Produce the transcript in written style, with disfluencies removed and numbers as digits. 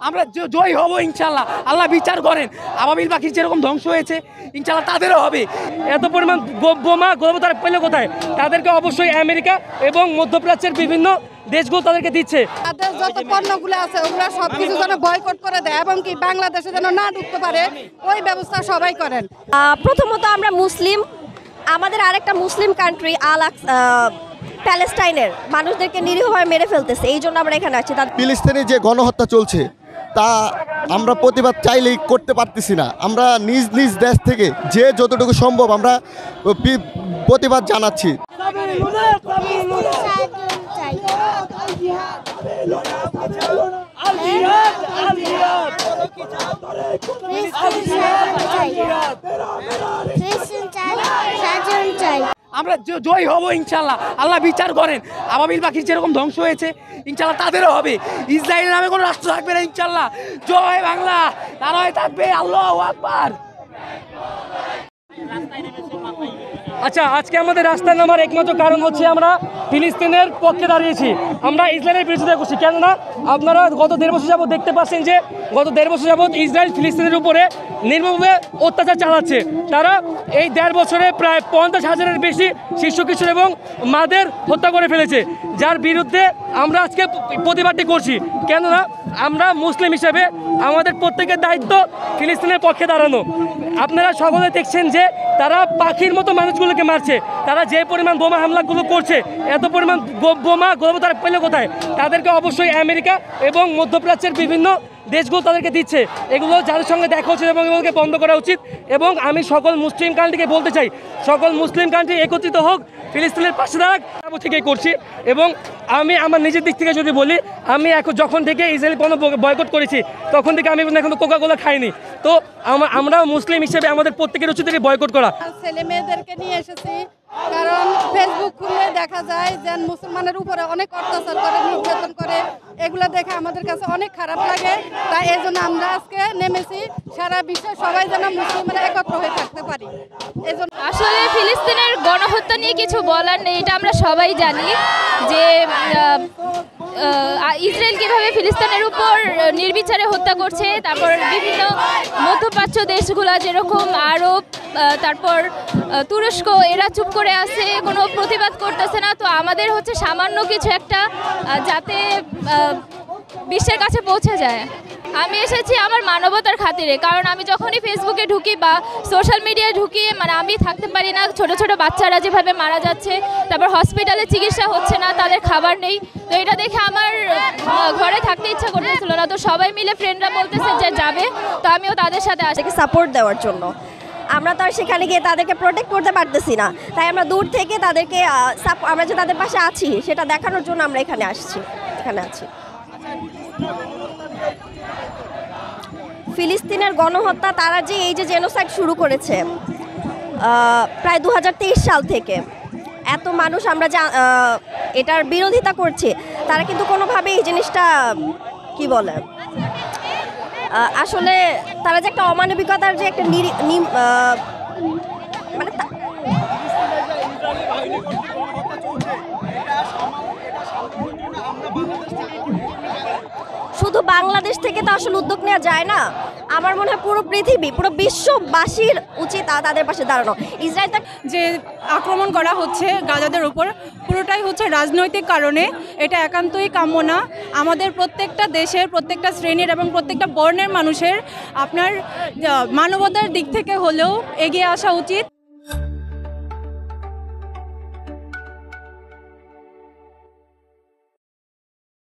আমরা জয় হব ইনশাল্লাহ। আল্লাহ বিচার করেন, আবাবিল পাখি যেরকম ধ্বংস হয়েছে ইনশাল্লাহ তাদেরও হবে। এত পরিমাণ বোমা তারা পেলে কোথায়? তাদেরকে অবশ্যই আমেরিকা এবং মধ্যপ্রাচ্যের বিভিন্ন দেশগুলো তাদেরকে দিচ্ছে। তাদের যত পণ্যগুলো আছে ওগুলো সবকিছু যেন বয়কট করে দেয় এবং কি বাংলাদেশে যেন না ঢুকতে পারে ওই ব্যবস্থা সবাই করেন। প্রথমত আমরা মুসলিম, আমাদের আরেকটা মুসলিম কান্ট্রি প্যালেস্টাইনের মানুষদেরকে নিরীহভাবে মেরে ফেলতেছে, এই জন্য আমরা এখানে আছি। ফিলিস্তিনে যে গণহত্যা চলছে তা আমরা প্রতিবাদ চাইলেই করতে পারতেছি না। আমরা নিজ নিজ দেশ থেকে যে যতটুকু সম্ভব আমরা প্রতিবাদ জানাচ্ছি। আমরা জয় হব ইনশাল্লাহ। আল্লাহ বিচার করেন, আবাবিল পাখির যেরকম ধ্বংস হয়েছে ইনশাল্লাহ তাদেরও হবে। ইসরায়েল নামে কোনো রাষ্ট্র থাকবে না ইনশাল্লাহ। জয় বাংলা, নারায় থাকবে আল্লাহু আকবার। আচ্ছা, আজকে আমাদের রাস্তায় নামার একমাত্র কারণ হচ্ছে আমরা ফিলিস্তিনের পক্ষে দাঁড়িয়েছি, আমরা ইসরায়েলের বিরোধিতা করছি। কেননা আপনারা গত 1.5 বছর যাবত দেখতে পাচ্ছেন যে গত 1.5 বছর যাবত ইসরায়েল ফিলিস্তিনের উপরে নির্মমভাবে অত্যাচার চালাচ্ছে। তারা এই 1.5 বছরে প্রায় 50,000-এর বেশি শিশু কিশোর এবং মাদের হত্যা করে ফেলেছে, যার বিরুদ্ধে আমরা আজকে প্রতিবাদটি করছি। কেননা আমরা মুসলিম হিসেবে আমাদের প্রত্যেকের দায়িত্ব ফিলিস্তিনের পক্ষে দাঁড়ানো। আপনারা সকলে দেখছেন যে তারা পাখির মতো মানুষগুলোকে মারছে, তারা যে পরিমাণ বোমা হামলাগুলো করছে, এত পরিমাণ বোমা তারা পেলে কোথায়? তাদেরকে অবশ্যই আমেরিকা এবং মধ্যপ্রাচ্যের বিভিন্ন দেশগুলো তাদেরকে দিচ্ছে। এগুলো যাদের সঙ্গে দেখা উচিত এবং এগুলোকে বন্ধ করা উচিত। এবং আমি সকল মুসলিম কান্ট্রিকে বলতে চাই, সকল মুসলিম কান্ট্রি একত্রিত হোক, ফিলিস্তিনের পাশে দাঁড়াক। থেকেই করছি। এবং আমি আমার নিজের দিক থেকে যদি বলি, আমি এখন যখন থেকে ইসরায়েলি পণ্য বয়কট করেছি তখন থেকে আমি এখন কোকা-কোলা খাইনি। তো আমরা মুসলিম হিসেবে আমাদের প্রত্যেকের উচিত থেকে বয়কট করা। ছেলে মেয়েদেরকে নিয়ে এসেছি কারণ ফেসবুক খুললে দেখা যায় যে মুসলমানের উপরে অনেক অত্যাচার করে, নির্যাতন করে, এগুলো দেখে আমাদের কাছে অনেক খারাপ লাগে। তাই এই জন্য আমরা আজকে নেমেছি, সারা বিশ্বে সবাই যেন মুসলিমরা একত্র হয়ে থাকতে পারি। আসলে ফিলিস্তিনের গণহত্যা নিয়ে কিছু বলার নেই, এটা আমরা সবাই জানি যে ইসরায়েল কীভাবে ফিলিস্তিনের উপর নির্বিচারে হত্যা করছে। তারপর বিভিন্ন মধ্যপ্রাচ্য দেশগুলো যেরকম আরব, তারপর তুরস্ক, এরা চুপ করে আছে, কোনো প্রতিবাদ করতেছে না। তো আমাদের হচ্ছে সামান্য কিছু একটা যাতে বিশ্বের কাছে পৌঁছে যায়। আমি এসেছি আমার মানবতার খাতিরে, কারণ আমি যখনই ফেসবুকে ঢুকি বা সোশ্যাল মিডিয়ায় ঢুকি, মানে আমি থাকতে পারি না। ছোট ছোট বাচ্চারা যেভাবে মারা যাচ্ছে, তারপর হসপিটালে চিকিৎসা হচ্ছে না, তাদের খাবার নেই। তো এটা দেখে আমার ঘরে থাকতে ইচ্ছা করতেছিল না। তো সবাই মিলে ফ্রেন্ডরা বলতেছে যে যাবে, তো আমিও তাদের সাথে আসি সাপোর্ট দেওয়ার জন্য। আমরা তো আর সেখানে গিয়ে তাদেরকে প্রোটেক্ট করতে পারতেছি না, তাই আমরা দূর থেকে তাদেরকে আমরা যে তাদের পাশে আছি সেটা দেখানোর জন্য আমরা এখানে আছি। ফিলিস্তিনের গণহত্যা, তারা যে এই যে জেনোসাইড শুরু করেছে প্রায় 2023 সাল থেকে, এত মানুষ আমরা এটার বিরোধিতা করছি, তারা কিন্তু কোনোভাবেই এই জিনিসটা কি বলে, আসলে তারা যে একটা অমানবিকতার যে একটা মানে শুধু বাংলাদেশ থেকে তো আসলে উদ্যোগ নেওয়া যায় না। আমার মনে হয় পুরো পৃথিবী, পুরো বিশ্ববাসীর উচিত তাদের পাশে দাঁড়ানো। ইসরায়েল যে আক্রমণ করা হচ্ছে গাজাদের উপর, পুরোটাই হচ্ছে রাজনৈতিক কারণে। এটা একান্তই কাম্য না। আমাদের প্রত্যেকটা দেশের, প্রত্যেকটা শ্রেণীর এবং প্রত্যেকটা বর্ণের মানুষের আপনার মানবতার দিক থেকে হলেও এগিয়ে আসা উচিত।